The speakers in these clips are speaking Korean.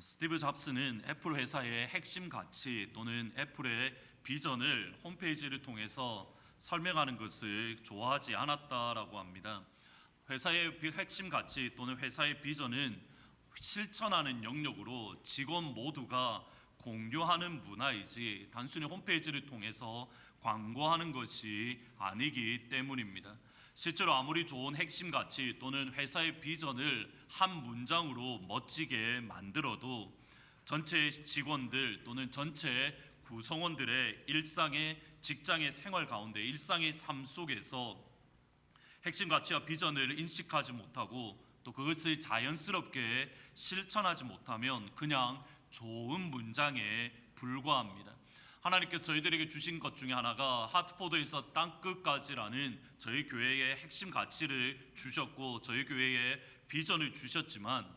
스티브 잡스는 애플 회사의 핵심 가치 또는 애플의 비전을 홈페이지를 통해서 설명하는 것을 좋아하지 않았다라고 합니다. 회사의 핵심 가치 또는 회사의 비전은 실천하는 영역으로 직원 모두가 공유하는 문화이지 단순히 홈페이지를 통해서 광고하는 것이 아니기 때문입니다. 실제로 아무리 좋은 핵심 가치 또는 회사의 비전을 한 문장으로 멋지게 만들어도 전체 직원들 또는 전체 구성원들의 일상의 직장의 생활 가운데 일상의 삶 속에서 핵심 가치와 비전을 인식하지 못하고 또 그것을 자연스럽게 실천하지 못하면 그냥 좋은 문장에 불과합니다. 하나님께서 저희들에게 주신 것 중에 하나가 하트포드에서 땅끝까지라는 저희 교회의 핵심 가치를 주셨고 저희 교회의 비전을 주셨지만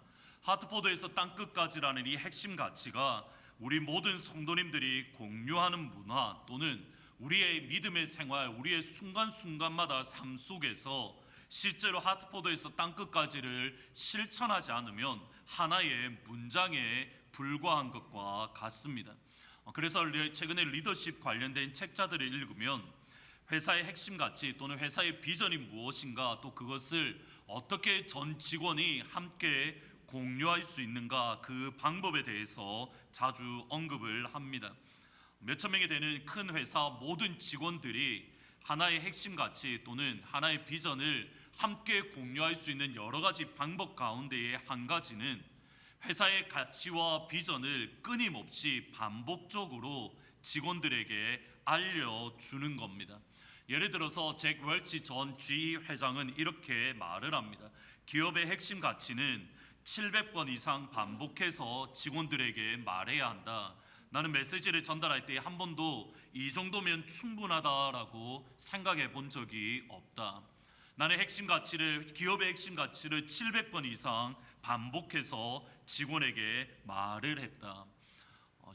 하트포드에서 땅끝까지라는 이 핵심 가치가 우리 모든 성도님들이 공유하는 문화 또는 우리의 믿음의 생활, 우리의 순간순간마다 삶 속에서 실제로 하트포드에서 땅끝까지를 실천하지 않으면 하나의 문장에 불과한 것과 같습니다. 그래서 최근에 리더십 관련된 책자들을 읽으면 회사의 핵심 가치 또는 회사의 비전이 무엇인가 또 그것을 어떻게 전 직원이 함께 공유할 수 있는가 그 방법에 대해서 자주 언급을 합니다. 몇천 명이 되는 큰 회사 모든 직원들이 하나의 핵심 가치 또는 하나의 비전을 함께 공유할 수 있는 여러 가지 방법 가운데의 한 가지는 회사의 가치와 비전을 끊임없이 반복적으로 직원들에게 알려주는 겁니다. 예를 들어서 잭 웰치 전 GE 회장은 이렇게 말을 합니다. 기업의 핵심 가치는 700번 이상 반복해서 직원들에게 말해야 한다. 나는 메시지를 전달할 때 한 번도 이 정도면 충분하다라고 생각해 본 적이 없다. 나는 기업의 핵심 가치를 700번 이상 반복해서 직원에게 말을 했다.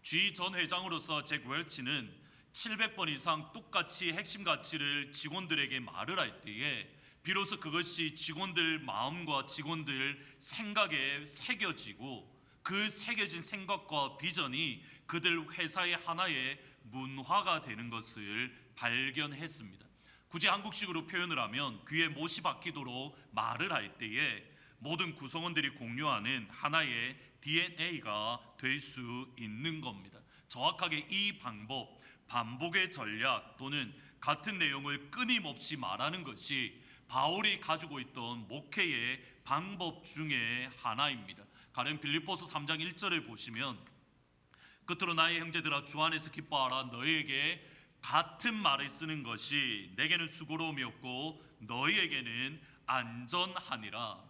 G 전 회장으로서 잭 웰치는 700번 이상 똑같이 핵심 가치를 직원들에게 말을 할 때에 비로소 그것이 직원들 마음과 직원들 생각에 새겨지고 그 새겨진 생각과 비전이 그들 회사의 하나의 문화가 되는 것을 발견했습니다. 굳이 한국식으로 표현을 하면 귀에 못이 박히도록 말을 할 때에 모든 구성원들이 공유하는 하나의 DNA가 될 수 있는 겁니다. 정확하게 이 방법, 반복의 전략 또는 같은 내용을 끊임없이 말하는 것이 바울이 가지고 있던 목회의 방법 중에 하나입니다. 가령 빌립보서 3장 1절을 보시면 끝으로 나의 형제들아 주 안에서 기뻐하라. 너희에게 같은 말을 쓰는 것이 내게는 수고로움이 없고 너희에게는 안전하니라.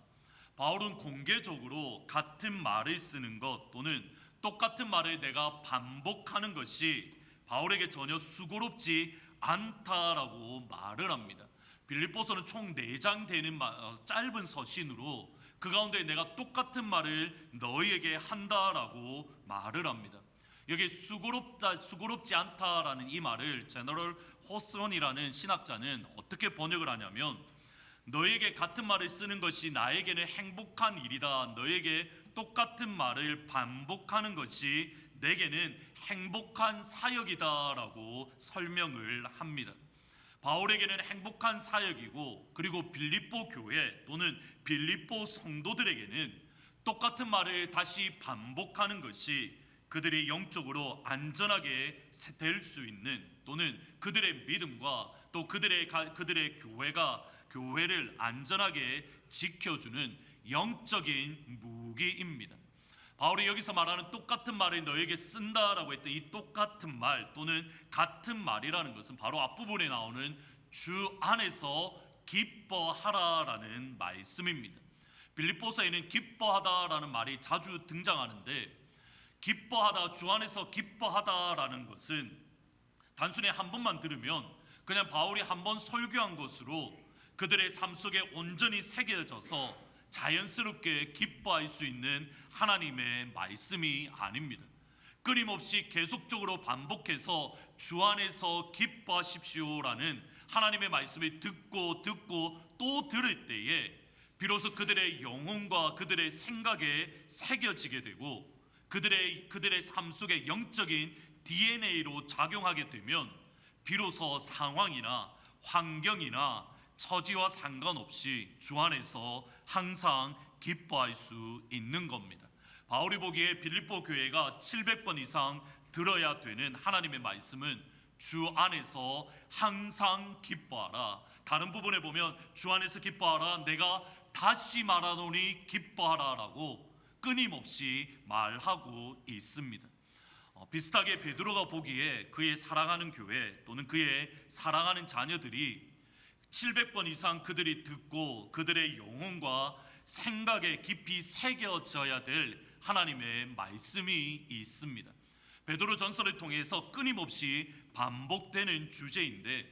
바울은 공개적으로 같은 말을 쓰는 것 또는 똑같은 말을 내가 반복하는 것이 바울에게 전혀 수고롭지 않다라고 말을 합니다. 빌립보서는 총 4장 되는 짧은 서신으로 그 가운데 내가 똑같은 말을 너희에게 한다라고 말을 합니다. 여기 수고롭지 않다라는 이 말을 제너럴 호스론이라는 신학자는 어떻게 번역을 하냐면 너에게 같은 말을 쓰는 것이 나에게는 행복한 일이다. 너에게 똑같은 말을 반복하는 것이 내게는 행복한 사역이다라고 설명을 합니다. 바울에게는 행복한 사역이고 그리고 빌립보 교회 또는 빌립보 성도들에게는 똑같은 말을 다시 반복하는 것이 그들이 영적으로 안전하게 될 수 있는 또는 그들의 믿음과 또 그들의 교회를 안전하게 지켜주는 영적인 무기입니다. 바울이 여기서 말하는 똑같은 말을 너에게 쓴다라고 했던 이 똑같은 말 또는 같은 말이라는 것은 바로 앞부분에 나오는 주 안에서 기뻐하라라는 말씀입니다. 빌립보서에는 기뻐하다라는 말이 자주 등장하는데 기뻐하다, 주 안에서 기뻐하다라는 것은 단순히 한 번만 들으면 그냥 바울이 한 번 설교한 것으로 그들의 삶 속에 온전히 새겨져서 자연스럽게 기뻐할 수 있는 하나님의 말씀이 아닙니다. 끊임없이 계속적으로 반복해서 주 안에서 기뻐하십시오라는 하나님의 말씀을 듣고 또 들을 때에 비로소 그들의 영혼과 그들의 생각에 새겨지게 되고 그들의 삶 속에 영적인 DNA로 작용하게 되면 비로소 상황이나 환경이나 처지와 상관없이 주 안에서 항상 기뻐할 수 있는 겁니다. 바울이 보기에 빌립보 교회가 700번 이상 들어야 되는 하나님의 말씀은 주 안에서 항상 기뻐하라. 다른 부분에 보면 주 안에서 기뻐하라, 내가 다시 말하노니 기뻐하라 라고 끊임없이 말하고 있습니다. 비슷하게 베드로가 보기에 그의 사랑하는 교회 또는 그의 사랑하는 자녀들이 700번 이상 그들이 듣고 그들의 영혼과 생각에 깊이 새겨져야 될 하나님의 말씀이 있습니다. 베드로 전서를 통해서 끊임없이 반복되는 주제인데,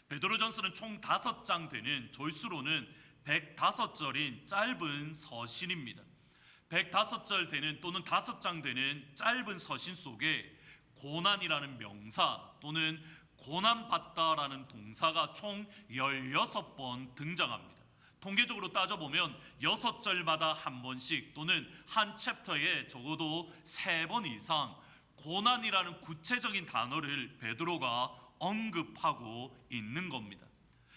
베드로 전서는 총 5장 되는 졸수로는 105절인 짧은 서신입니다. 105절 되는 또는 5장 되는 짧은 서신 속에 고난이라는 명사 또는 고난받다라는 동사가 총 16번 등장합니다. 통계적으로 따져보면 6절마다 한 번씩 또는 한 챕터에 적어도 3번 이상 고난이라는 구체적인 단어를 베드로가 언급하고 있는 겁니다.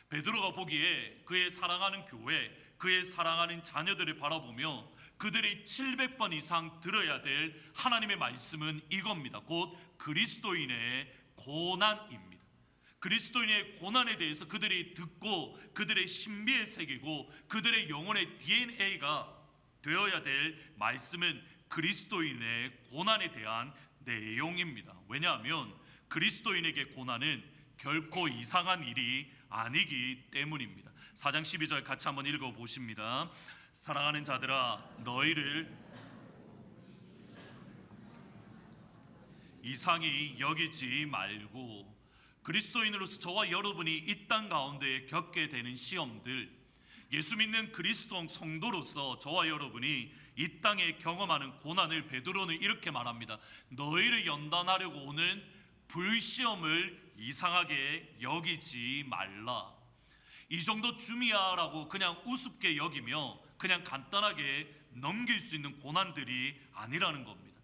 베드로가 보기에 그의 사랑하는 교회, 그의 사랑하는 자녀들을 바라보며 그들이 700번 이상 들어야 될 하나님의 말씀은 이겁니다. 곧 그리스도인의 고난입니다. 그리스도인의 고난에 대해서 그들이 듣고 그들의 신비에 새기고 그들의 영혼의 DNA가 되어야 될 말씀은 그리스도인의 고난에 대한 내용입니다. 왜냐하면 그리스도인에게 고난은 결코 이상한 일이 아니기 때문입니다. 4장 12절 같이 한번 읽어보십니다. 사랑하는 자들아, 너희를 이상히 여기지 말고, 그리스도인으로서 저와 여러분이 이 땅 가운데 겪게 되는 시험들, 예수 믿는 그리스도 성도로서 저와 여러분이 이 땅에 경험하는 고난을 베드로는 이렇게 말합니다. 너희를 연단하려고 오는 불시험을 이상하게 여기지 말라. 이 정도 줌이야라고 그냥 우습게 여기며 그냥 간단하게 넘길 수 있는 고난들이 아니라는 겁니다.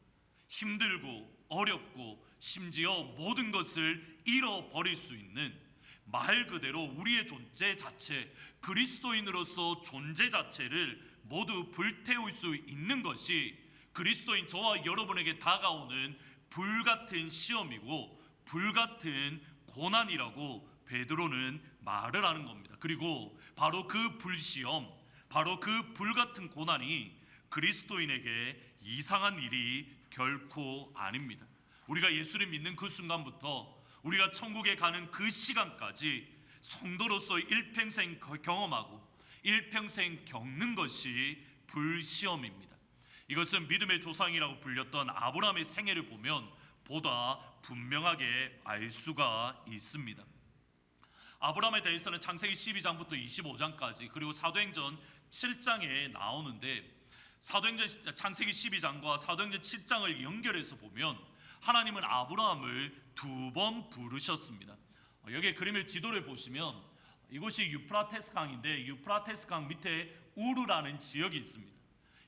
힘들고 어렵고 심지어 모든 것을 잃어버릴 수 있는, 말 그대로 우리의 존재 자체, 그리스도인으로서 존재 자체를 모두 불태울 수 있는 것이 그리스도인 저와 여러분에게 다가오는 불같은 시험이고 불같은 고난이라고 베드로는 말을 하는 겁니다. 그리고 바로 그 불시험, 바로 그 불같은 고난이 그리스도인에게 이상한 일이 결코 아닙니다. 우리가 예수를 믿는 그 순간부터 우리가 천국에 가는 그 시간까지 성도로서 일평생 경험하고 일평생 겪는 것이 불시험입니다. 이것은 믿음의 조상이라고 불렸던 아브라함의 생애를 보면 보다 분명하게 알 수가 있습니다. 아브라함에 대해서는 창세기 12장부터 25장까지 그리고 사도행전 7장에 나오는데, 창세기 12장과 사도행전 7장을 연결해서 보면 하나님은 아브라함을 2번 부르셨습니다. 여기 그림의 지도를 보시면 이곳이 유프라테스 강인데 유프라테스 강 밑에 우르라는 지역이 있습니다.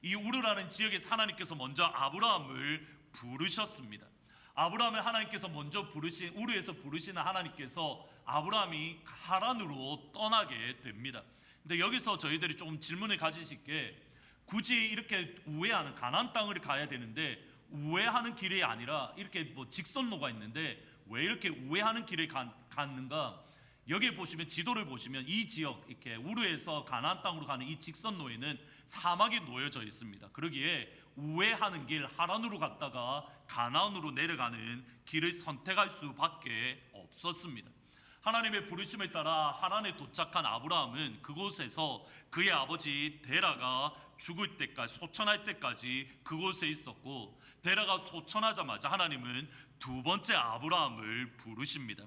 이 우르라는 지역에서 하나님께서 먼저 아브라함을 부르셨습니다. 아브라함을 하나님께서 먼저 부르신, 우르에서 부르시는 하나님께서 아브라함이 하란으로 떠나게 됩니다. 근데 여기서 저희들이 조금 질문을 가지실 게, 굳이 이렇게 우회하는 가나안 땅을 가야 되는데 우회하는 길이 아니라 이렇게 뭐 직선로가 있는데 왜 이렇게 우회하는 길을 갔는가? 여기 보시면, 지도를 보시면 이 지역, 이렇게 우르에서 가나안 땅으로 가는 이 직선로에는 사막이 놓여져 있습니다. 그러기에 우회하는 길, 하란으로 갔다가 가나안으로 내려가는 길을 선택할 수밖에 없었습니다. 하나님의 부르심에 따라 하란에 도착한 아브라함은 그곳에서 그의 아버지 데라가 죽을 때까지, 소천할 때까지 그곳에 있었고, 데라가 소천하자마자 하나님은 2번째 아브라함을 부르십니다.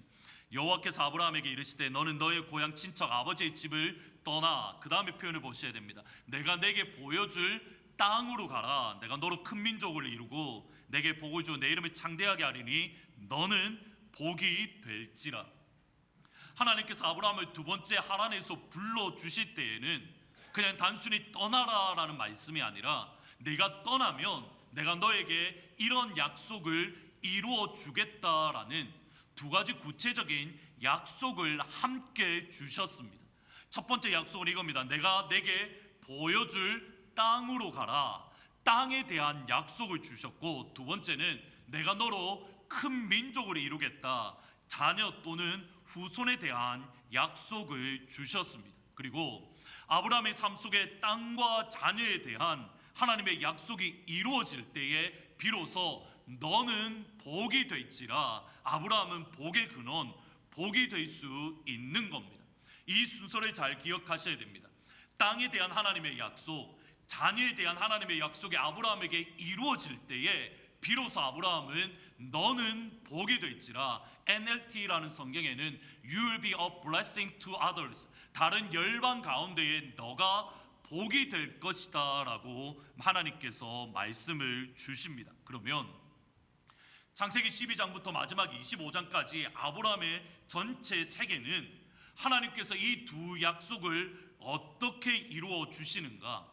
여호와께서 아브라함에게 이르시되 너는 너의 고향 친척 아버지의 집을 떠나, 그 다음에 표현을 보셔야 됩니다. 내가 내게 보여줄 땅으로 가라. 내가 너로 큰 민족을 이루고 내게 복을 주어 내 이름을 창대하게 하리니 너는 복이 될지라. 하나님께서 아브라함을 2번째 하란에서 불러주실 때에는 그냥 단순히 떠나라라는 말씀이 아니라 네가 떠나면 내가 너에게 이런 약속을 이루어 주겠다라는 두 가지 구체적인 약속을 함께 주셨습니다. 첫 번째 약속은 이겁니다. 내가 내게 보여줄 땅으로 가라. 땅에 대한 약속을 주셨고, 두 번째는 내가 너로 큰 민족을 이루겠다. 자녀 또는 후손에 대한 약속을 주셨습니다. 그리고 아브라함의 삶 속에 땅과 자녀에 대한 하나님의 약속이 이루어질 때에 비로소 너는 복이 될지라, 아브라함은 복의 근원, 복이 될 수 있는 겁니다. 이 순서를 잘 기억하셔야 됩니다. 땅에 대한 하나님의 약속, 자녀에 대한 하나님의 약속이 아브라함에게 이루어질 때에 비로소 아브라함은 너는 복이 될지라, NLT라는 성경에는 You will be a blessing to others, 다른 열방 가운데에 너가 복이 될 것이다 라고 하나님께서 말씀을 주십니다. 그러면 창세기 12장부터 마지막 25장까지 아브라함의 전체 세계는 하나님께서 이 두 약속을 어떻게 이루어 주시는가,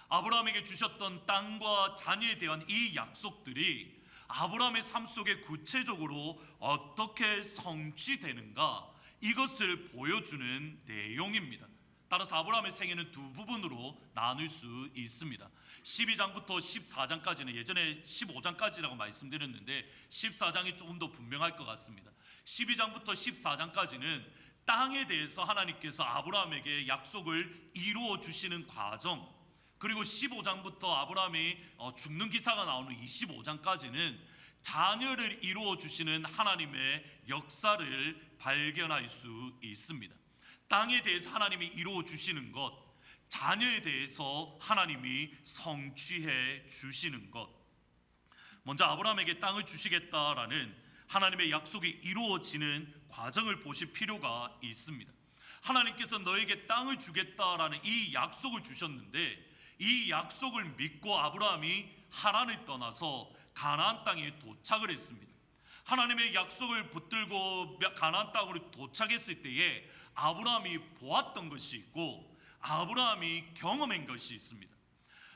아브라함에게 주셨던 땅과 자녀에 대한 이 약속들이 아브라함의 삶 속에 구체적으로 어떻게 성취되는가, 이것을 보여주는 내용입니다. 따라서 아브라함의 생애는 두 부분으로 나눌 수 있습니다. 12장부터 14장까지는 예전에 15장까지라고 말씀드렸는데 14장이 조금 더 분명할 것 같습니다. 12장부터 14장까지는 땅에 대해서 하나님께서 아브라함에게 약속을 이루어 주시는 과정, 그리고 15장부터 아브라함이 죽는 기사가 나오는 25장까지는 자녀를 이루어 주시는 하나님의 역사를 발견할 수 있습니다. 땅에 대해서 하나님이 이루어 주시는 것, 자녀에 대해서 하나님이 성취해 주시는 것. 먼저 아브라함에게 땅을 주시겠다라는 하나님의 약속이 이루어지는 과정을 보실 필요가 있습니다. 하나님께서 너에게 땅을 주겠다라는 이 약속을 주셨는데, 이 약속을 믿고 아브라함이 하란을 떠나서 가나안 땅에 도착을 했습니다. 하나님의 약속을 붙들고 가나안 땅으로 도착했을 때에 아브라함이 보았던 것이 있고 아브라함이 경험한 것이 있습니다.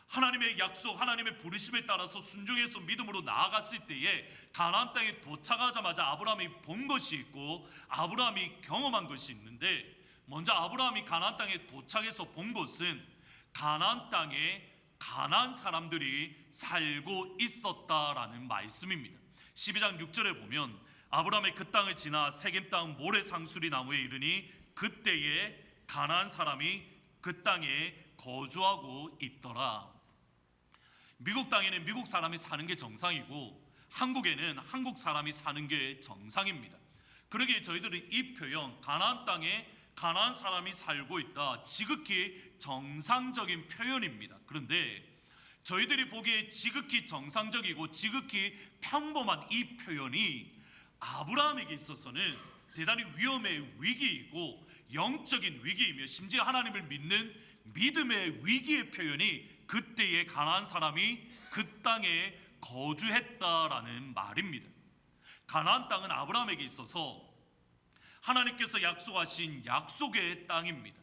하나님의 약속, 하나님의 부르심에 따라서 순종해서 믿음으로 나아갔을 때에 가나안 땅에 도착하자마자 아브라함이 본 것이 있고 아브라함이 경험한 것이 있는데, 먼저 아브라함이 가나안 땅에 도착해서 본 것은 가나안 땅에 가나안 사람들이 살고 있었다라는 말씀입니다. 12장 6절에 보면 아브라함이 그 땅을 지나 세겜 땅 모래 상수리 나무에 이르니 그때에 가나안 사람이 그 땅에 거주하고 있더라. 미국 땅에는 미국 사람이 사는 게 정상이고 한국에는 한국 사람이 사는 게 정상입니다. 그러기에 저희들은 이 표현 가나안 땅에 가나안 사람이 살고 있다, 지극히 정상적인 표현입니다. 그런데 저희들이 보기에 지극히 정상적이고 지극히 평범한 이 표현이 아브라함에게 있어서는 대단히 위험의 위기이고 영적인 위기이며 심지어 하나님을 믿는 믿음의 위기의 표현이 그때의 가나안 사람이 그 땅에 거주했다라는 말입니다. 가나안 땅은 아브라함에게 있어서 하나님께서 약속하신 약속의 땅입니다.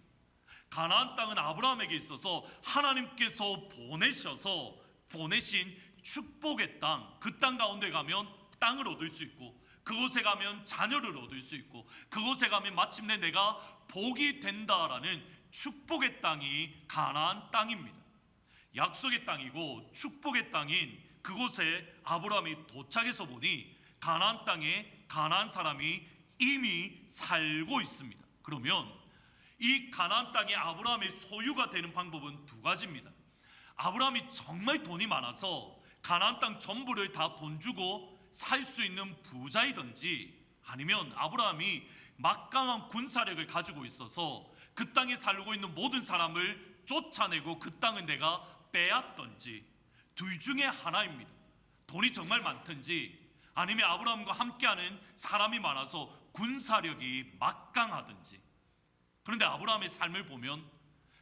가나안 땅은 아브라함에게 있어서 하나님께서 보내신 축복의 땅, 그 땅 가운데 가면 땅을 얻을 수 있고 그곳에 가면 자녀를 얻을 수 있고 그곳에 가면 마침내 내가 복이 된다라는 축복의 땅이 가나안 땅입니다. 약속의 땅이고 축복의 땅인 그곳에 아브라함이 도착해서 보니 가나안 땅에 가나안 사람이 이미 살고 있습니다. 그러면 이 가나안 땅이 아브라함의 소유가 되는 방법은 두 가지입니다. 아브라함이 정말 돈이 많아서 가나안 땅 전부를 다 돈 주고 살 수 있는 부자이든지, 아니면 아브라함이 막강한 군사력을 가지고 있어서 그 땅에 살고 있는 모든 사람을 쫓아내고 그 땅을 내가 빼앗든지, 둘 중에 하나입니다. 돈이 정말 많든지 아니면 아브라함과 함께하는 사람이 많아서 군사력이 막강하든지. 그런데 아브라함의 삶을 보면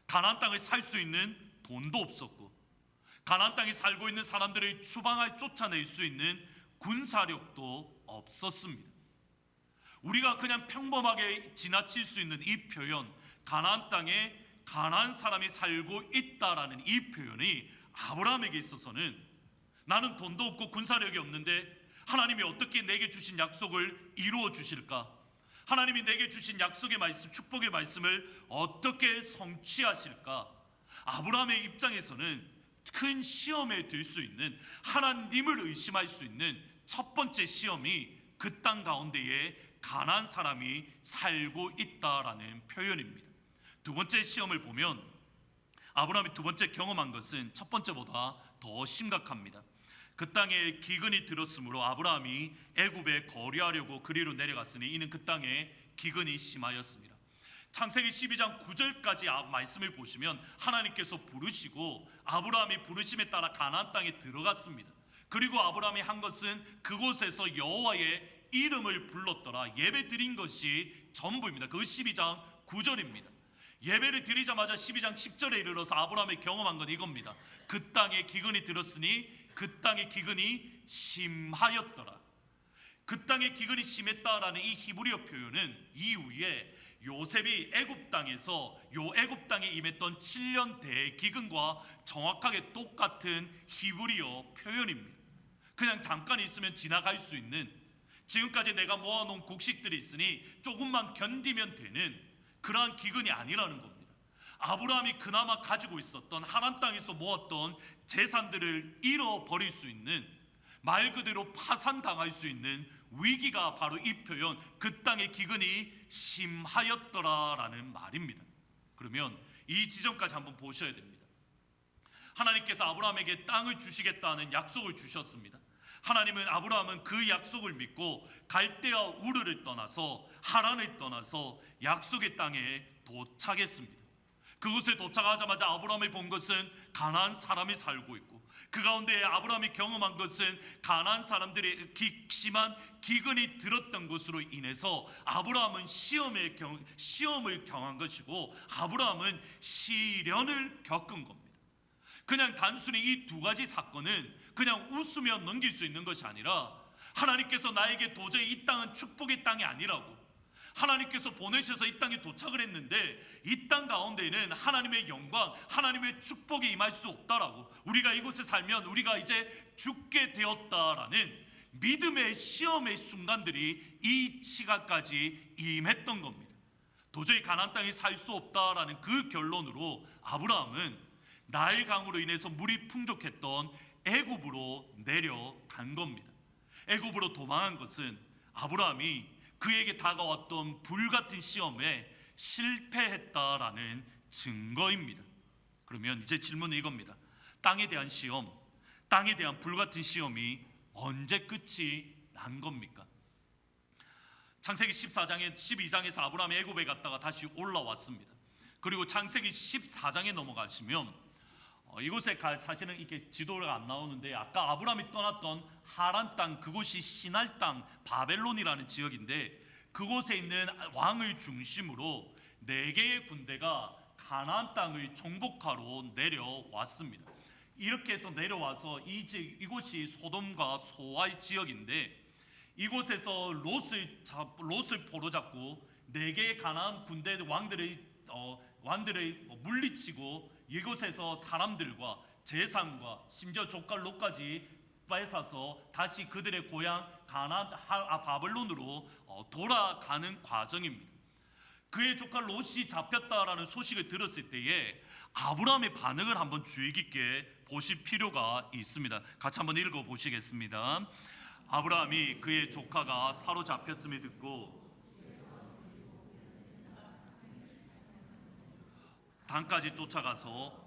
가나안 땅을 살 수 있는 돈도 없었고 가나안 땅에 살고 있는 사람들을 추방할 쫓아낼 수 있는 군사력도 없었습니다. 우리가 그냥 평범하게 지나칠 수 있는 이 표현, 가나안 땅에 가나안 사람이 살고 있다라는 이 표현이 아브라함에게 있어서는 나는 돈도 없고 군사력이 없는데 하나님이 어떻게 내게 주신 약속을 이루어 주실까? 하나님이 내게 주신 약속의 말씀, 축복의 말씀을 어떻게 성취하실까? 아브라함의 입장에서는 큰 시험에 들 수 있는, 하나님을 의심할 수 있는 첫 번째 시험이 그 땅 가운데에 가나안 사람이 살고 있다라는 표현입니다. 두 번째 시험을 보면 아브라함이 두 번째 경험한 것은 첫 번째보다 더 심각합니다. 그 땅에 기근이 들었으므로 아브라함이 애굽에 거류하려고 그리로 내려갔으니 이는 그 땅에 기근이 심하였습니다. 창세기 12장 9절까지 말씀을 보시면 하나님께서 부르시고 아브라함이 부르심에 따라 가나안 땅에 들어갔습니다. 그리고 아브라함이 한 것은 그곳에서 여호와의 이름을 불렀더라. 예배 드린 것이 전부입니다. 그 12장 9절입니다. 예배를 드리자마자 12장 10절에 이르러서 아브라함이 경험한 건 이겁니다. 그 땅에 기근이 들었으니 그 땅의 기근이 심하였더라. 그 땅의 기근이 심했다라는 이 히브리어 표현은 이후에 요셉이 애굽 땅에서 애굽 땅에 임했던 7년 대기근과 정확하게 똑같은 히브리어 표현입니다. 그냥 잠깐 있으면 지나갈 수 있는, 지금까지 내가 모아놓은 곡식들이 있으니 조금만 견디면 되는 그러한 기근이 아니라는 겁니다. 아브라함이 그나마 가지고 있었던 하란 땅에서 모았던 재산들을 잃어버릴 수 있는, 말 그대로 파산당할 수 있는 위기가 바로 이 표현, 그 땅의 기근이 심하였더라라는 말입니다. 그러면 이 지점까지 한번 보셔야 됩니다. 하나님께서 아브라함에게 땅을 주시겠다는 약속을 주셨습니다. 아브라함은 그 약속을 믿고 갈대아 우르를 떠나서 하란을 떠나서 약속의 땅에 도착했습니다. 그곳에 도착하자마자 아브라함이 본 것은 가나안 사람이 살고 있고, 그 가운데 아브라함이 경험한 것은 가나안 사람들의 심한 기근이 들었던 것으로 인해서 아브라함은 시험을 경한 것이고, 아브라함은 시련을 겪은 겁니다. 그냥 단순히 이 두 가지 사건은 그냥 웃으며 넘길 수 있는 것이 아니라, 하나님께서 나에게 도저히 이 땅은 축복의 땅이 아니라고, 하나님께서 보내셔서 이 땅에 도착을 했는데 이 땅 가운데에는 하나님의 영광, 하나님의 축복이 임할 수 없다라고, 우리가 이곳에 살면 우리가 이제 죽게 되었다라는 믿음의 시험의 순간들이 이 시간까지 임했던 겁니다. 도저히 가나안 땅에 살 수 없다라는 그 결론으로 아브라함은 나일강으로 인해서 물이 풍족했던 애굽으로 내려간 겁니다. 애굽으로 도망한 것은 아브라함이 그에게 다가왔던 불같은 시험에 실패했다라는 증거입니다. 그러면 이제 질문은 이겁니다. 땅에 대한 시험, 땅에 대한 불같은 시험이 언제 끝이 난 겁니까? 창세기 12장에서 아브라함이 애굽에 갔다가 다시 올라왔습니다. 그리고 창세기 14장에 넘어가시면 이곳에 사실은 이렇게 지도가 안 나오는데, 아까 아브라함이 떠났던 하란 땅, 그곳이 시날 땅 바벨론이라는 지역인데, 그곳에 있는 왕을 중심으로 4개의 군대가 가나안 땅을 정복하러 내려왔습니다. 이렇게 해서 내려와서 이곳이 소돔과 소아의 지역인데, 이곳에서 롯을 포로잡고 4개의 가나안 군대 왕들을 물리치고 이곳에서 사람들과 재산과 심지어 조카 롯까지 뺏어서 다시 그들의 고향 가나안 바벨론으로 돌아가는 과정입니다. 그의 조카 롯이 잡혔다라는 소식을 들었을 때에 아브라함의 반응을 한번 주의 깊게 보실 필요가 있습니다. 같이 한번 읽어보시겠습니다. 아브라함이 그의 조카가 사로잡혔음을 듣고 단까지 쫓아가서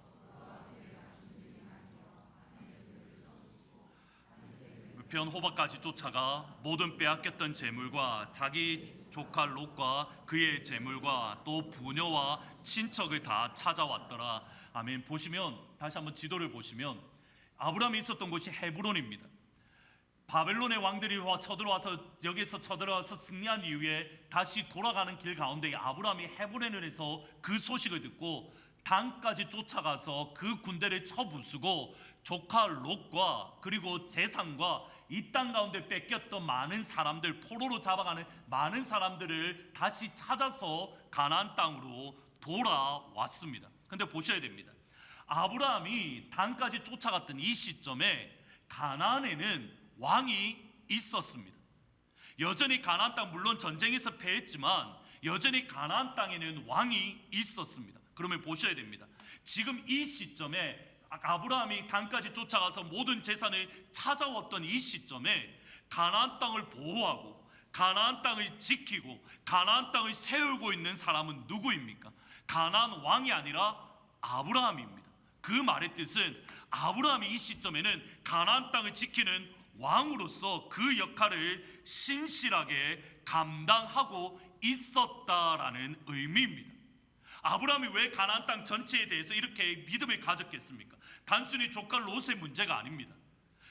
편 호박까지 쫓아가 모든 빼앗겼던 재물과 자기 조카 롯과 그의 재물과 또 부녀와 친척을 다 찾아왔더라. 아멘. 보시면 다시 한번 지도를 보시면 아브라함이 있었던 곳이 헤브론입니다. 바벨론의 왕들이 여기서 쳐들어와서 승리한 이후에 다시 돌아가는 길 가운데 아브라함이 헤브론에서 그 소식을 듣고 단까지 쫓아가서 그 군대를 쳐부수고 조카 롯과 그리고 재산과 이 땅 가운데 뺏겼던 많은 사람들, 포로로 잡아가는 많은 사람들을 다시 찾아서 가나안 땅으로 돌아왔습니다. 근데 보셔야 됩니다. 아브라함이 단까지 쫓아갔던 이 시점에 가나안에는 왕이 있었습니다. 여전히 가나안 땅, 물론 전쟁에서 패했지만 여전히 가나안 땅에는 왕이 있었습니다. 그러면 보셔야 됩니다. 지금 이 시점에 아브라함이 단까지 쫓아가서 모든 재산을 찾아왔던 이 시점에 가나안 땅을 보호하고 가나안 땅을 지키고 가나안 땅을 세우고 있는 사람은 누구입니까? 가나안 왕이 아니라 아브라함입니다. 그 말의 뜻은 아브라함이 이 시점에는 가나안 땅을 지키는 왕으로서 그 역할을 신실하게 감당하고 있었다라는 의미입니다. 아브라함이 왜 가나안 땅 전체에 대해서 이렇게 믿음을 가졌겠습니까? 단순히 조카 롯의 문제가 아닙니다.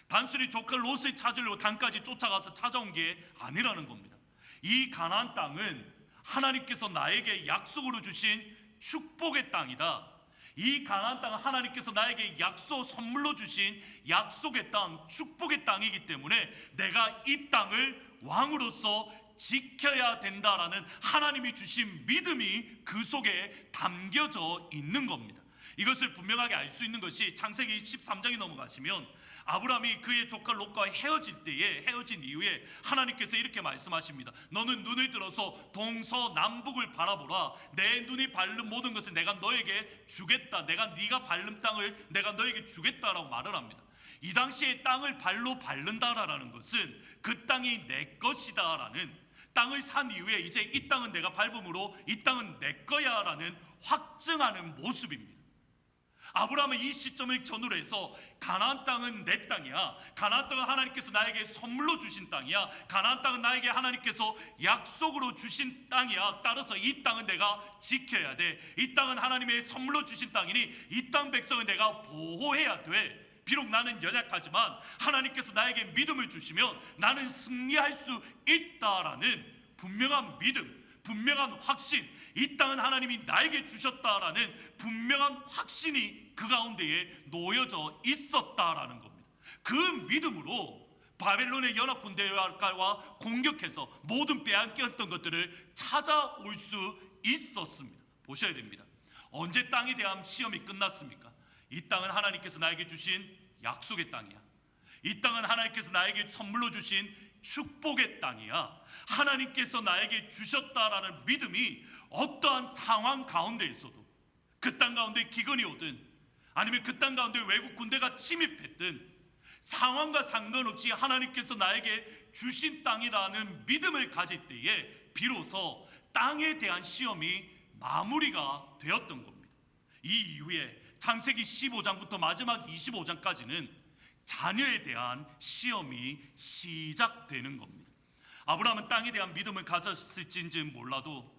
단순히 조카 롯을 찾으려고 단까지 쫓아가서 찾아온 게 아니라는 겁니다. 이 가나안 땅은 하나님께서 나에게 약속으로 주신 축복의 땅이다. 이 가나안 땅은 하나님께서 나에게 약속 선물로 주신 약속의 땅, 축복의 땅이기 때문에 내가 이 땅을 왕으로서 지켜야 된다라는 하나님이 주신 믿음이 그 속에 담겨져 있는 겁니다. 이것을 분명하게 알 수 있는 것이 창세기 13장에 넘어가시면 아브라함이 그의 조카 롯과 헤어진 이후에 하나님께서 이렇게 말씀하십니다. 너는 눈을 들어서 동서남북을 바라보라. 내 눈이 밟는 모든 것을 내가 너에게 주겠다. 네가 밟는 땅을 내가 너에게 주겠다라고 말을 합니다. 이 당시에 땅을 발로 밟는다라는 것은 그 땅이 내 것이다라는, 땅을 산 이후에 이제 이 땅은 내가 밟음으로 이 땅은 내 거야라는 확증하는 모습입니다. 아브라함은 이 시점을 전후로 해서 가나안 땅은 내 땅이야, 가나안 땅은 하나님께서 나에게 선물로 주신 땅이야, 가나안 땅은 나에게 하나님께서 약속으로 주신 땅이야, 따라서 이 땅은 내가 지켜야 돼, 이 땅은 하나님의 선물로 주신 땅이니 이 땅 백성은 내가 보호해야 돼. 비록 나는 연약하지만 하나님께서 나에게 믿음을 주시면 나는 승리할 수 있다라는 분명한 믿음, 분명한 확신, 이 땅은 하나님이 나에게 주셨다라는 분명한 확신이 그 가운데에 놓여져 있었다라는 겁니다. 그 믿음으로 바벨론의 연합군대와 공격해서 모든 빼앗겼던 것들을 찾아올 수 있었습니다. 보셔야 됩니다. 언제 땅에 대한 시험이 끝났습니까? 이 땅은 하나님께서 나에게 주신 약속의 땅이야. 이 땅은 하나님께서 나에게 선물로 주신 축복의 땅이야. 하나님께서 나에게 주셨다라는 믿음이 어떠한 상황 가운데에서도, 그 땅 가운데 기근이 오든 아니면 그 땅 가운데 외국 군대가 침입했든 상황과 상관없이 하나님께서 나에게 주신 땅이라는 믿음을 가질 때에 비로소 땅에 대한 시험이 마무리가 되었던 겁니다. 이 이후에 창세기 15장부터 마지막 25장까지는 자녀에 대한 시험이 시작되는 겁니다. 아브라함은 땅에 대한 믿음을 가졌을지는 몰라도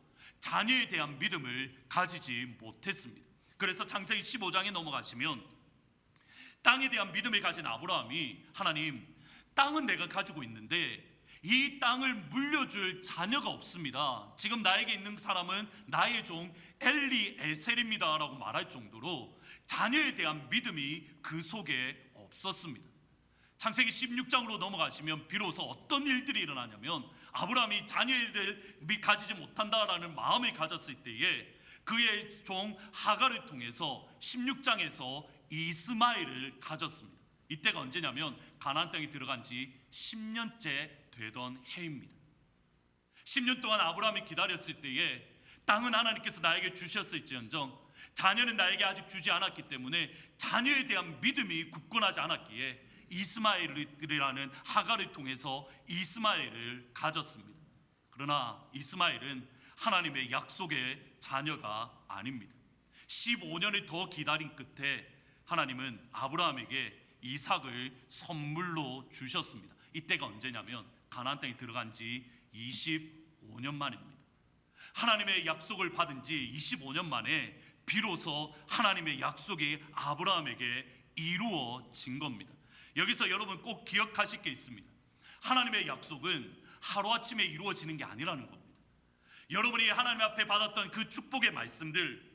자녀에 대한 믿음을 가지지 못했습니다. 그래서 창세기 15장에 넘어가시면 땅에 대한 믿음을 가진 아브라함이, 하나님, 땅은 내가 가지고 있는데 이 땅을 물려줄 자녀가 없습니다. 지금 나에게 있는 사람은 나의 종 엘리에셀입니다 라고 말할 정도로 자녀에 대한 믿음이 그 속에 없었습니다. 창세기 16장으로 넘어가시면 비로소 어떤 일들이 일어나냐면 아브라함이 자녀를 가지지 못한다라는 마음을 가졌을 때에 그의 종 하갈을 통해서 16장에서 이스마엘을 가졌습니다. 이때가 언제냐면 가나안 땅에 들어간 지 10년째 되던 해입니다. 10년 동안 아브라함이 기다렸을 때에 땅은 하나님께서 나에게 주셨을지언정 자녀는 나에게 아직 주지 않았기 때문에 자녀에 대한 믿음이 굳건하지 않았기에 이스마엘이라는 하갈을 통해서 이스마엘을 가졌습니다. 그러나 이스마엘은 하나님의 약속의 자녀가 아닙니다. 15년을 더 기다린 끝에 하나님은 아브라함에게 이삭을 선물로 주셨습니다. 이때가 언제냐면 가나안 땅에 들어간 지 25년 만입니다. 하나님의 약속을 받은 지 25년 만에 비로소 하나님의 약속이 아브라함에게 이루어진 겁니다. 여기서 여러분 꼭 기억하실 게 있습니다. 하나님의 약속은 하루아침에 이루어지는 게 아니라는 겁니다. 여러분이 하나님 앞에 받았던 그 축복의 말씀들,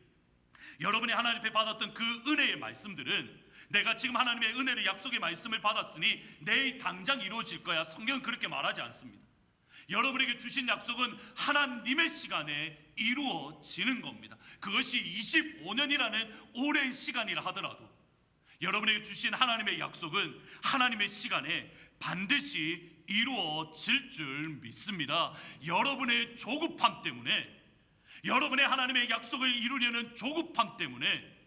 여러분이 하나님 앞에 받았던 그 은혜의 말씀들은 내가 지금 하나님의 은혜를, 약속의 말씀을 받았으니 내일 당장 이루어질 거야, 성경은 그렇게 말하지 않습니다. 여러분에게 주신 약속은 하나님의 시간에 이루어지는 겁니다. 그것이 25년이라는 오랜 시간이라 하더라도 여러분에게 주신 하나님의 약속은 하나님의 시간에 반드시 이루어질 줄 믿습니다. 여러분의 조급함 때문에, 여러분의 하나님의 약속을 이루려는 조급함 때문에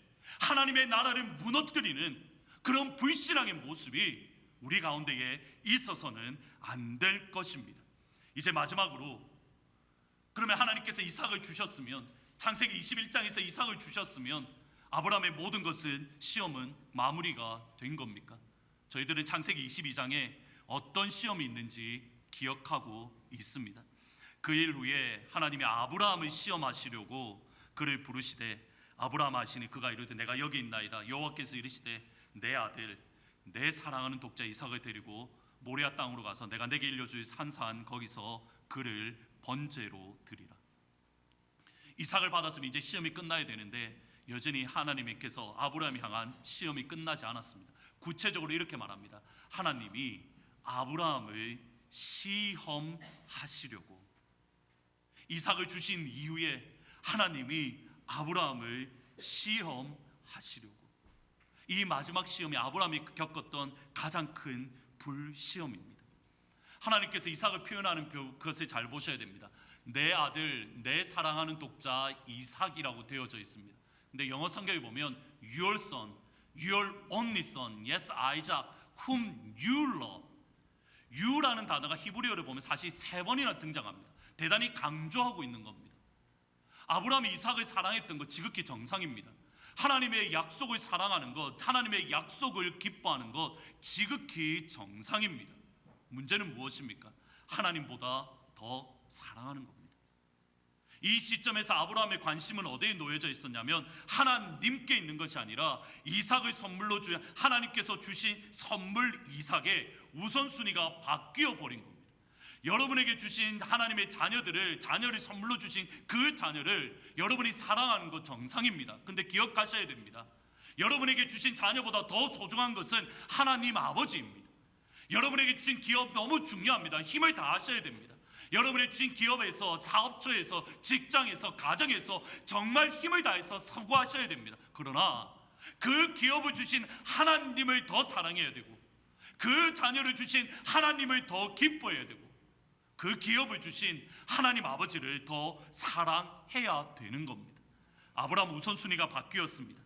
하나님의 나라를 무너뜨리는 그런 불신앙의 모습이 우리 가운데에 있어서는 안 될 것입니다. 이제 마지막으로, 그러면 하나님께서 이삭을 주셨으면, 창세기 21장에서 이삭을 주셨으면 아브라함의 모든 것은, 시험은 마무리가 된 겁니까? 저희들은 창세기 22장에 어떤 시험이 있는지 기억하고 있습니다. 그 일 후에 하나님이 아브라함을 시험하시려고 그를 부르시되, 아브라함 하시니 그가 이르되 내가 여기 있나이다. 여호와께서 이르시되 내 아들 내 사랑하는 독자 이삭을 데리고 모리아 땅으로 가서 내가 내게 일러줄 산산 거기서 그를 번제로 드리라. 이삭을 받았으면 이제 시험이 끝나야 되는데 여전히 하나님께서 아브라함이 향한 시험이 끝나지 않았습니다. 구체적으로 이렇게 말합니다. 하나님이 아브라함을 시험하시려고, 이삭을 주신 이후에 하나님이 아브라함을 시험하시려고, 이 마지막 시험이 아브라함이 겪었던 가장 큰 불시험입니다. 하나님께서 이삭을 표현하는 그것을 잘 보셔야 됩니다. 내 아들 내 사랑하는 독자 이삭이라고 되어져 있습니다. 근데 영어 성경에 보면 your son, your only son, yes Isaac, whom you love, you라는 단어가 히브리어를 보면 사실 3번이나 등장합니다. 대단히 강조하고 있는 겁니다. 아브라함이 이삭을 사랑했던 것 지극히 정상입니다. 하나님의 약속을 사랑하는 것, 하나님의 약속을 기뻐하는 것 지극히 정상입니다. 문제는 무엇입니까? 하나님보다 더 사랑하는 겁니다. 이 시점에서 아브라함의 관심은 어디에 놓여져 있었냐면 하나님께 있는 것이 아니라 이삭을 선물로 주신 하나님께서 주신 선물 이삭의 우선순위가 바뀌어 버린 겁니다. 여러분에게 주신 하나님의 자녀를 선물로 주신 그 자녀를 여러분이 사랑하는 것 정상입니다. 근데 기억하셔야 됩니다. 여러분에게 주신 자녀보다 더 소중한 것은 하나님 아버지입니다. 여러분에게 주신 기업 너무 중요합니다. 힘을 다하셔야 됩니다. 여러분의 주신 기업에서, 사업처에서, 직장에서, 가정에서 정말 힘을 다해서 사고하셔야 됩니다. 그러나 그 기업을 주신 하나님을 더 사랑해야 되고, 그 자녀를 주신 하나님을 더 기뻐해야 되고, 그 기업을 주신 하나님 아버지를 더 사랑해야 되는 겁니다. 아브라함 우선순위가 바뀌었습니다.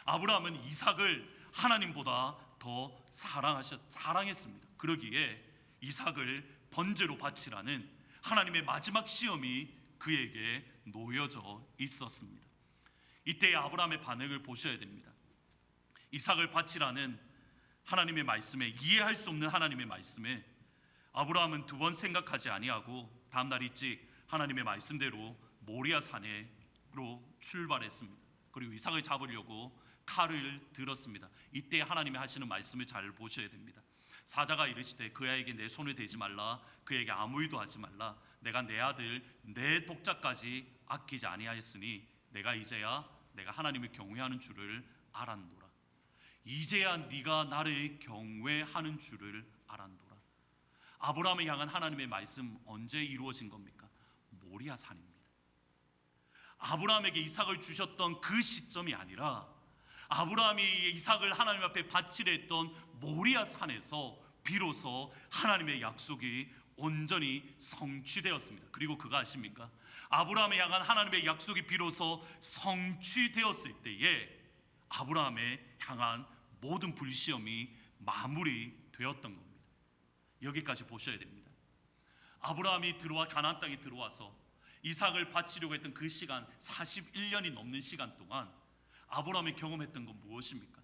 아브라함은 이삭을 하나님보다 더 사랑했습니다. 그러기에 이삭을 번제로 바치라는 하나님의 마지막 시험이 그에게 놓여져 있었습니다. 이때 아브라함의 반응을 보셔야 됩니다. 이삭을 바치라는 하나님의 말씀에, 이해할 수 없는 하나님의 말씀에 아브라함은 2번 생각하지 아니하고 다음날 일찍 하나님의 말씀대로 모리아 산으로 출발했습니다. 그리고 이삭을 잡으려고 칼을 들었습니다. 이때 하나님이 하시는 말씀을 잘 보셔야 됩니다. 사자가 이르시되 그 아이에게 내 손을 대지 말라, 그에게 아무 일도 하지 말라. 내가 내 아들 내 독자까지 아끼지 아니하였으니 내가 이제야 내가 하나님을 경외하는 줄을 알았노라. 이제야 네가 나를 경외하는 줄을 알았노라. 아브라함을 향한 하나님의 말씀 언제 이루어진 겁니까? 모리아 산입니다. 아브라함에게 이삭을 주셨던 그 시점이 아니라 아브라함이 이삭을 하나님 앞에 바치려 했던 모리아 산에서 비로소 하나님의 약속이 온전히 성취되었습니다. 그리고 그가 아십니까? 아브라함에 향한 하나님의 약속이 비로소 성취되었을 때에 아브라함에 향한 모든 불시험이 마무리되었던 겁니다. 여기까지 보셔야 됩니다. 아브라함이 가나안 땅에 들어와서 이삭을 바치려고 했던 그 시간, 41년이 넘는 시간 동안 아브라함이 경험했던 건 무엇입니까?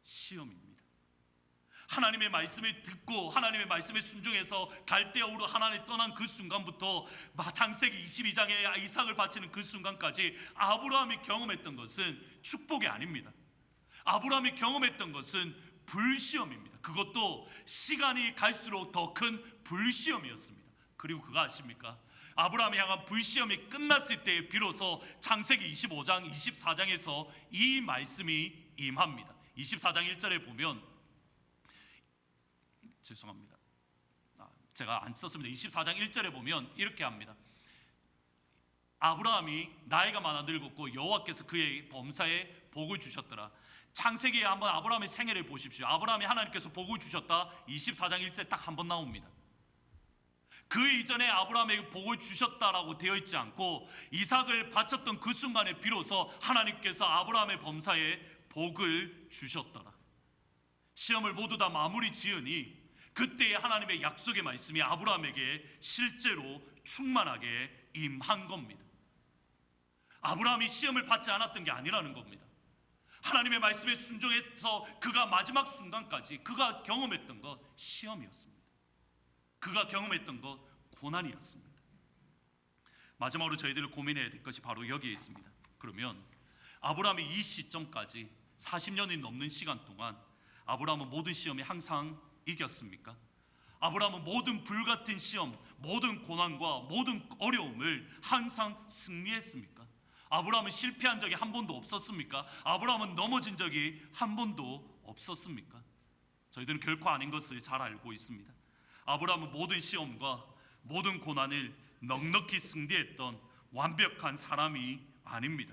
시험입니다. 하나님의 말씀을 듣고 하나님의 말씀에 순종해서 갈대아우로 하나님 떠난 그 순간부터 창세기 22장에 이삭을 바치는 그 순간까지 아브라함이 경험했던 것은 축복이 아닙니다. 아브라함이 경험했던 것은 불시험입니다. 그것도 시간이 갈수록 더 큰 불시험이었습니다. 그리고 그거 아십니까? 아브라함이 향한 불시험이 끝났을 때 비로소 창세기 25장, 24장에서 이 말씀이 임합니다. 24장 1절에 보면, 죄송합니다, 제가 안 썼습니다. 24장 1절에 보면 이렇게 합니다. 아브라함이 나이가 많아 늙었고 여호와께서 그의 범사에 복을 주셨더라. 창세기에 한번 아브라함의 생애를 보십시오. 아브라함이 하나님께서 복을 주셨다 24장 1절 딱 한 번 나옵니다. 그 이전에 아브라함에게 복을 주셨다라고 되어 있지 않고 이삭을 바쳤던 그 순간에 비로소 하나님께서 아브라함의 범사에 복을 주셨더라. 시험을 모두 다 마무리 지으니 그때의 하나님의 약속의 말씀이 아브라함에게 실제로 충만하게 임한 겁니다. 아브라함이 시험을 받지 않았던 게 아니라는 겁니다. 하나님의 말씀에 순종해서 그가 마지막 순간까지 그가 경험했던 것 시험이었습니다. 그가 경험했던 것 고난이었습니다. 마지막으로 저희들이 고민해야 될 것이 바로 여기에 있습니다. 그러면 아브라함이 이 시점까지 40년이 넘는 시간 동안 아브라함은 모든 시험에 항상 이겼습니까? 아브라함은 모든 불같은 시험, 모든 고난과 모든 어려움을 항상 승리했습니까? 아브라함은 실패한 적이 한 번도 없었습니까? 아브라함은 넘어진 적이 한 번도 없었습니까? 저희들은 결코 아닌 것을 잘 알고 있습니다. 아브라함은 모든 시험과 모든 고난을 넉넉히 승리했던 완벽한 사람이 아닙니다.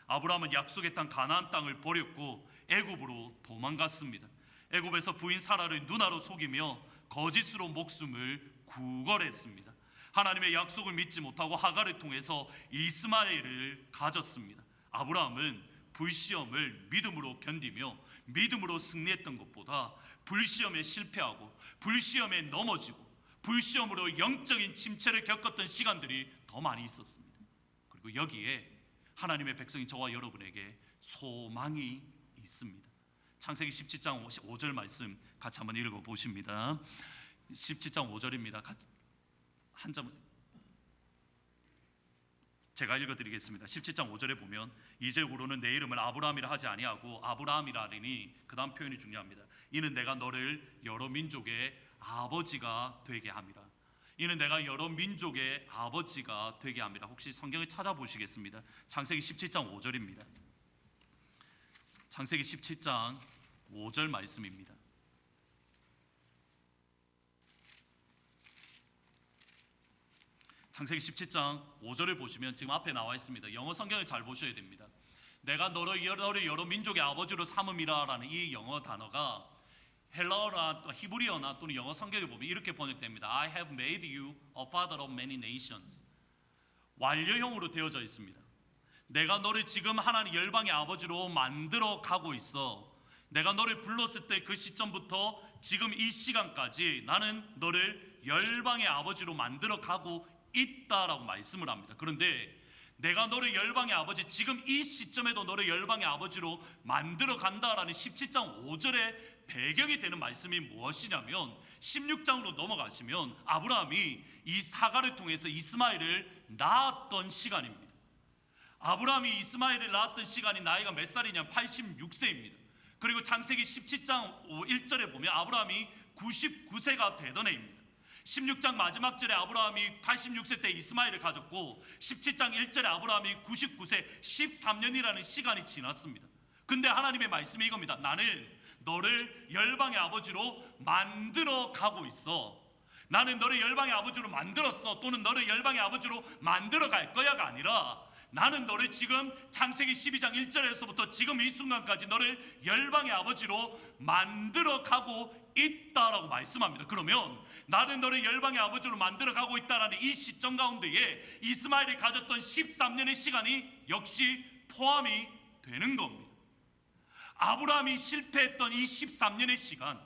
아브라함은 약속의 땅 가나안 땅을 버렸고 애굽으로 도망갔습니다. 애굽에서 부인 사라를 누나로 속이며 거짓으로 목숨을 구걸했습니다. 하나님의 약속을 믿지 못하고 하갈을 통해서 이스마엘을 가졌습니다. 아브라함은 불시험을 믿음으로 견디며 믿음으로 승리했던 것보다 불시험에 실패하고 불시험에 넘어지고 불시험으로 영적인 침체를 겪었던 시간들이 더 많이 있었습니다. 그리고 여기에 하나님의 백성인 저와 여러분에게 소망이 있습니다. 창세기 17장 5절 말씀 같이 한번 읽어보십니다. 17장 5절입니다. 한 점 제가 읽어드리겠습니다. 17장 5절에 보면 이제후로는 내 이름을 아브라함이라 하지 아니하고 아브라함이라 하리니 그 다음 표현이 중요합니다. 이는 내가 너를 여러 민족의 아버지가 되게 함이라. 이는 내가 여러 민족의 아버지가 되게 함이라. 혹시 성경을 찾아보시겠습니다. 창세기 17장 5절입니다. 창세기 17장 5절 말씀입니다. 창세기 17장 5절을 보시면 지금 앞에 나와 있습니다. 영어 성경을 잘 보셔야 됩니다. 내가 너를 여러 민족의 아버지로 삼음이라 라는 이 영어 단어가 헬라어나 또 히브리어나 또는 영어 성경에 보면 이렇게 번역됩니다. I have made you a father of many nations. 완료형으로 되어져 있습니다. 내가 너를 지금 하나님 열방의 아버지로 만들어 가고 있어. 내가 너를 불렀을 때 그 시점부터 지금 이 시간까지 나는 너를 열방의 아버지로 만들어 가고 있다라고 말씀을 합니다. 그런데 내가 너를 열방의 아버지, 지금 이 시점에도 너를 열방의 아버지로 만들어 간다라는 17장 5절의 배경이 되는 말씀이 무엇이냐면 16장으로 넘어가시면 아브라함이 이 사가를 통해서 이스마엘을 낳았던 시간입니다. 아브라함이 이스마엘을 낳았던 시간이 나이가 몇 살이냐? 86세입니다. 그리고 창세기 17장 1절에 보면 아브라함이 99세가 되던 해입니다. 16장 마지막 절에 아브라함이 86세 때 이스마엘을 가졌고 17장 1절에 아브라함이 99세 13년이라는 시간이 지났습니다. 근데 하나님의 말씀이 이겁니다. 나는 너를 열방의 아버지로 만들어 가고 있어. 나는 너를 열방의 아버지로 만들었어. 또는 너를 열방의 아버지로 만들어 갈 거야가 아니라 나는 너를 지금 창세기 12장 1절에서부터 지금 이 순간까지 너를 열방의 아버지로 만들어 가고 있다라고 말씀합니다. 그러면 나는 너를 열방의 아버지로 만들어 가고 있다라는 이 시점 가운데에 이스마엘이 가졌던 13년의 시간이 역시 포함이 되는 겁니다. 아브라함이 실패했던 이 13년의 시간,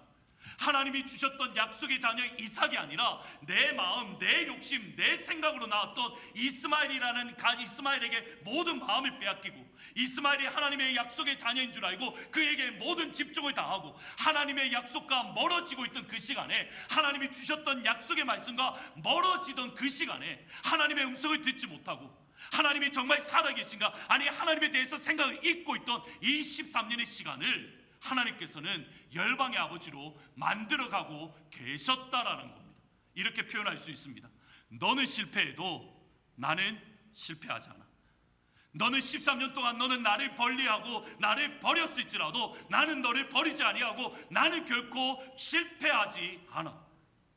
하나님이 주셨던 약속의 자녀 이삭이 아니라 내 마음, 내 욕심, 내 생각으로 나왔던 이스마엘에게 모든 마음을 빼앗기고 이스마엘이 하나님의 약속의 자녀인 줄 알고 그에게 모든 집중을 다하고 하나님의 약속과 멀어지고 있던 그 시간에, 하나님이 주셨던 약속의 말씀과 멀어지던 그 시간에 하나님의 음성을 듣지 못하고 하나님이 정말 살아계신가, 아니 하나님에 대해서 생각을 잊고 있던 이 13년의 시간을 하나님께서는 열방의 아버지로 만들어가고 계셨다라는 겁니다. 이렇게 표현할 수 있습니다. 너는 실패해도 나는 실패하지 않아. 너는 13년 동안 너는 나를 멀리하고 나를 버렸을지라도 나는 너를 버리지 아니하고 나는 결코 실패하지 않아.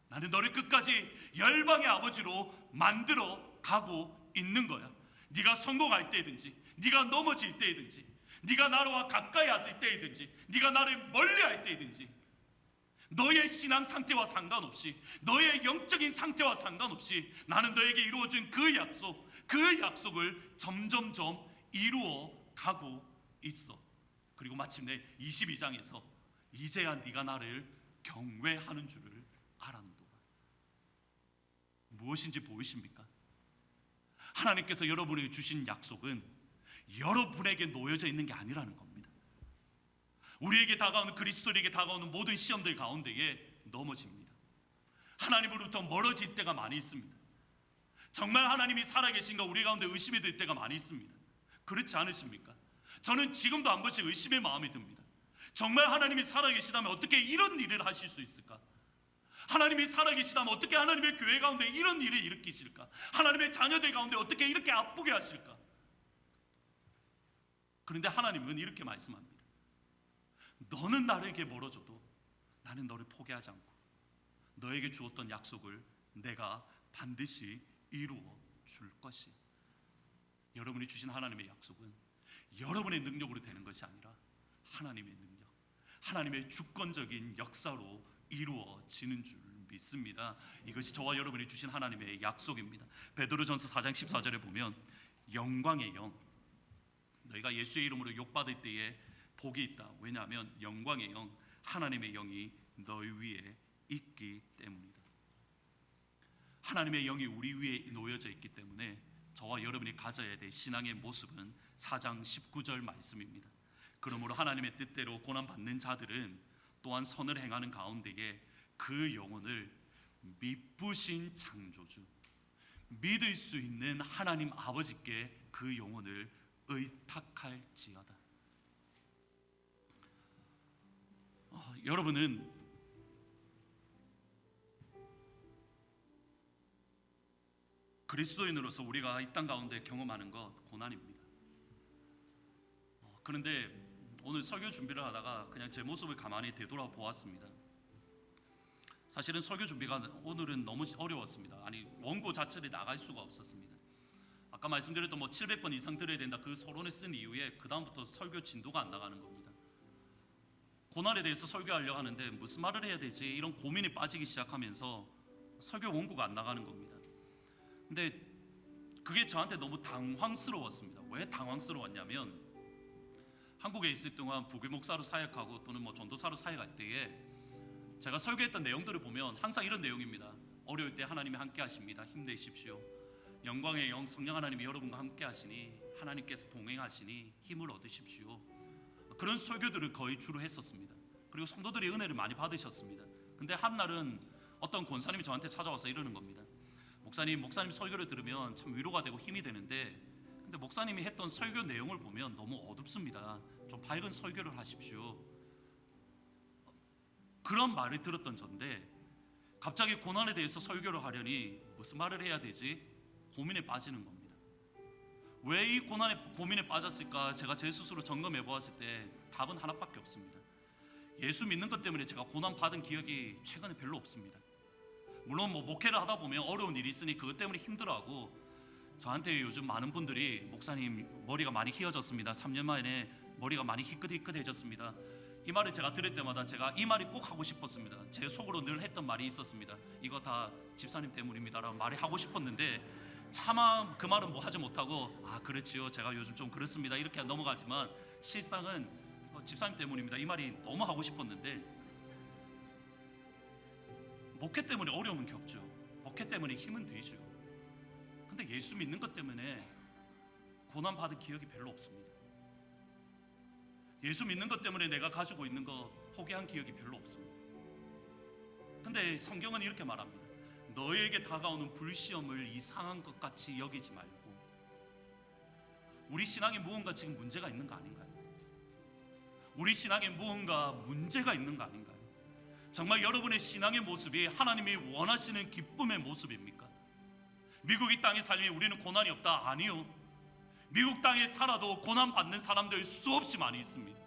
나는 너를 끝까지 열방의 아버지로 만들어 가고 있는 거야. 네가 성공할 때든지 네가 넘어질 때든지 네가 나와 가까이 할 때이든지 네가 나를 멀리 할 때이든지 너의 신앙 상태와 상관없이 너의 영적인 상태와 상관없이 나는 너에게 이루어준 그 약속을 점점점 이루어 가고 있어. 그리고 마침내 22장에서 이제야 네가 나를 경외하는 줄을 알았노라. 무엇인지 보이십니까? 하나님께서 여러분에게 주신 약속은 여러분에게 놓여져 있는 게 아니라는 겁니다. 우리에게 다가오는 그리스도인에게 다가오는 모든 시험들 가운데에 넘어집니다. 하나님으로부터 멀어질 때가 많이 있습니다. 정말 하나님이 살아계신가 우리 가운데 의심이 들 때가 많이 있습니다. 그렇지 않으십니까? 저는 지금도 한 번씩 의심의 마음이 듭니다. 정말 하나님이 살아계시다면 어떻게 이런 일을 하실 수 있을까? 하나님이 살아계시다면 어떻게 하나님의 교회 가운데 이런 일을 일으키실까? 하나님의 자녀들 가운데 어떻게 이렇게 아프게 하실까? 그런데 하나님은 이렇게 말씀합니다. 너는 나에게 멀어져도 나는 너를 포기하지 않고 너에게 주었던 약속을 내가 반드시 이루어 줄 것이야. 여러분이 주신 하나님의 약속은 여러분의 능력으로 되는 것이 아니라 하나님의 능력, 하나님의 주권적인 역사로 이루어지는 줄 믿습니다. 이것이 저와 여러분이 주신 하나님의 약속입니다. 베드로전서 4장 14절에 보면 영광의 영, 너희가 예수의 이름으로 욕받을 때에 복이 있다. 왜냐하면 영광의 영, 하나님의 영이 너희 위에 있기 때문이다. 하나님의 영이 우리 위에 놓여져 있기 때문에 저와 여러분이 가져야 될 신앙의 모습은 4장 19절 말씀입니다. 그러므로 하나님의 뜻대로 고난받는 자들은 또한 선을 행하는 가운데에 그 영혼을 미쁘신 창조주, 믿을 수 있는 하나님 아버지께 그 영혼을 의탁할지어다. 여러분은 그리스도인으로서 우리가 이 땅 가운데 경험하는 것 고난입니다. 그런데 오늘 설교 준비를 하다가 그냥 제 모습을 가만히 되돌아보았습니다. 사실은 설교 준비가 오늘은 너무 어려웠습니다. 아니 원고 자체를 나갈 수가 없었습니다. 아까 말씀드렸던 700번 이상 들어야 된다 그 서론을 쓴 이후에 그 다음부터 설교 진도가 안 나가는 겁니다. 고난에 대해서 설교하려고 하는데 무슨 말을 해야 되지 이런 고민이 빠지기 시작하면서 설교 원고가 안 나가는 겁니다. 근데 그게 저한테 너무 당황스러웠습니다. 왜 당황스러웠냐면 한국에 있을 동안 부교 목사로 사역하고 또는 전도사로 사역할 때에 제가 설교했던 내용들을 보면 항상 이런 내용입니다. 어려울 때 하나님이 함께 하십니다. 힘내십시오. 영광의 영 성령 하나님이 여러분과 함께 하시니 하나님께서 동행하시니 힘을 얻으십시오. 그런 설교들을 거의 주로 했었습니다. 그리고 성도들이 은혜를 많이 받으셨습니다. 근데 한날은 어떤 권사님이 저한테 찾아와서 이러는 겁니다. 목사님 설교를 들으면 참 위로가 되고 힘이 되는데 근데 목사님이 했던 설교 내용을 보면 너무 어둡습니다. 좀 밝은 설교를 하십시오. 그런 말을 들었던 전데 갑자기 고난에 대해서 설교를 하려니 무슨 말을 해야 되지? 고민에 빠지는 겁니다. 왜 이 고민에 빠졌을까? 제가 제 스스로 점검해 보았을 때 답은 하나밖에 없습니다. 예수 믿는 것 때문에 제가 고난 받은 기억이 최근에 별로 없습니다. 물론 목회를 하다 보면 어려운 일이 있으니 그것 때문에 힘들어하고 저한테 요즘 많은 분들이 목사님 머리가 많이 휘어졌습니다. 3년 만에 머리가 많이 희끗희끗해졌습니다. 이 말을 제가 들을 때마다 제가 이 말이 꼭 하고 싶었습니다. 제 속으로 늘 했던 말이 있었습니다. 이거 다 집사님 때문입니다 라고 말이 하고 싶었는데 차마 그 말은 하지 못하고 그렇지요 제가 요즘 좀 그렇습니다 이렇게 넘어가지만 실상은 집사님 때문입니다 이 말이 너무 하고 싶었는데 목회 때문에 어려움은 겪죠. 목회 때문에 힘은 되죠. 근데 예수 믿는 것 때문에 고난 받은 기억이 별로 없습니다. 예수 믿는 것 때문에 내가 가지고 있는 거 포기한 기억이 별로 없습니다. 근데 성경은 이렇게 말합니다. 너에게 다가오는 불시험을 이상한 것 같이 여기지 말고 우리 신앙에 무언가 지금 문제가 있는 거 아닌가요? 우리 신앙에 무언가 문제가 있는 거 아닌가요? 정말 여러분의 신앙의 모습이 하나님이 원하시는 기쁨의 모습입니까? 미국 이 땅에 살면 우리는 고난이 없다? 아니요. 미국 땅에 살아도 고난 받는 사람들 수없이 많이 있습니다.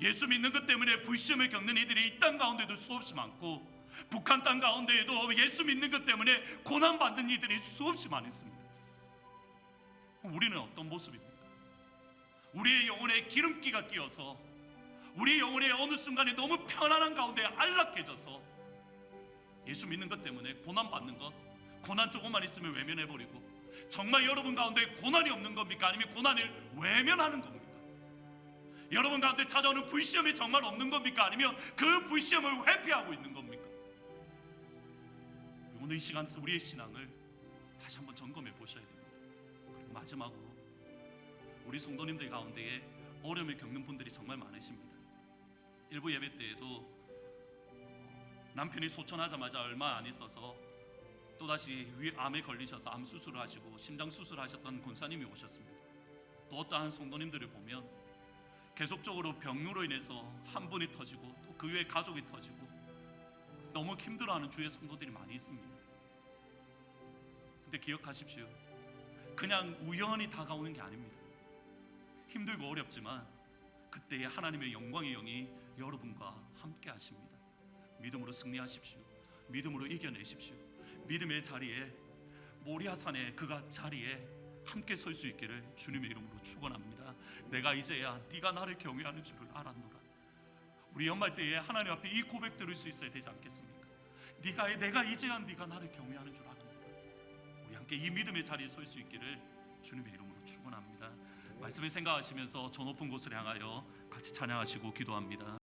예수 믿는 것 때문에 불시험을 겪는 이들이 이 땅 가운데도 수없이 많고 북한 땅 가운데에도 예수 믿는 것 때문에 고난 받는 이들이 수없이 많이 있습니다. 우리는 어떤 모습입니까? 우리의 영혼에 기름기가 끼어서 우리의 영혼의 어느 순간에 너무 편안한 가운데 안락해져서 예수 믿는 것 때문에 고난받는 것, 고난 조금만 있으면 외면해버리고, 정말 여러분 가운데 고난이 없는 겁니까? 아니면 고난을 외면하는 겁니까? 여러분 가운데 찾아오는 불시험이 정말 없는 겁니까? 아니면 그 불시험을 회피하고 있는 겁니까? 오늘 이 시간 우리의 신앙을 다시 한번 점검해 보셔야 됩니다. 그리고 마지막으로 우리 성도님들 가운데에 어려움을 겪는 분들이 정말 많으십니다. 일부 예배 때에도 남편이 소천하자마자 얼마 안 있어서 또다시 암에 걸리셔서 암 수술을 하시고 심장 수술을 하셨던 권사님이 오셨습니다. 또 어떠한 성도님들을 보면 계속적으로 병으로 인해서 한 분이 터지고 또 그 외에 가족이 터지고 너무 힘들어하는 주의 성도들이 많이 있습니다. 근데 기억하십시오. 그냥 우연히 다가오는 게 아닙니다. 힘들고 어렵지만 그때에 하나님의 영광의 영이 여러분과 함께 하십니다. 믿음으로 승리하십시오. 믿음으로 이겨내십시오. 믿음의 자리에, 모리아산의 그가 자리에 함께 설 수 있기를 주님의 이름으로 축원합니다. 내가 이제야 네가 나를 경외하는 줄을 알았노라. 우리 연말 때에 하나님 앞에 이 고백 들을 수 있어야 되지 않겠습니까? 내가 이제야 네가 나를 경외하는 줄 알았노라. 우리 함께 이 믿음의 자리에 설 수 있기를 주님의 이름으로 축원합니다. 말씀을 생각하시면서 저 높은 곳을 향하여 같이 찬양하시고 기도합니다.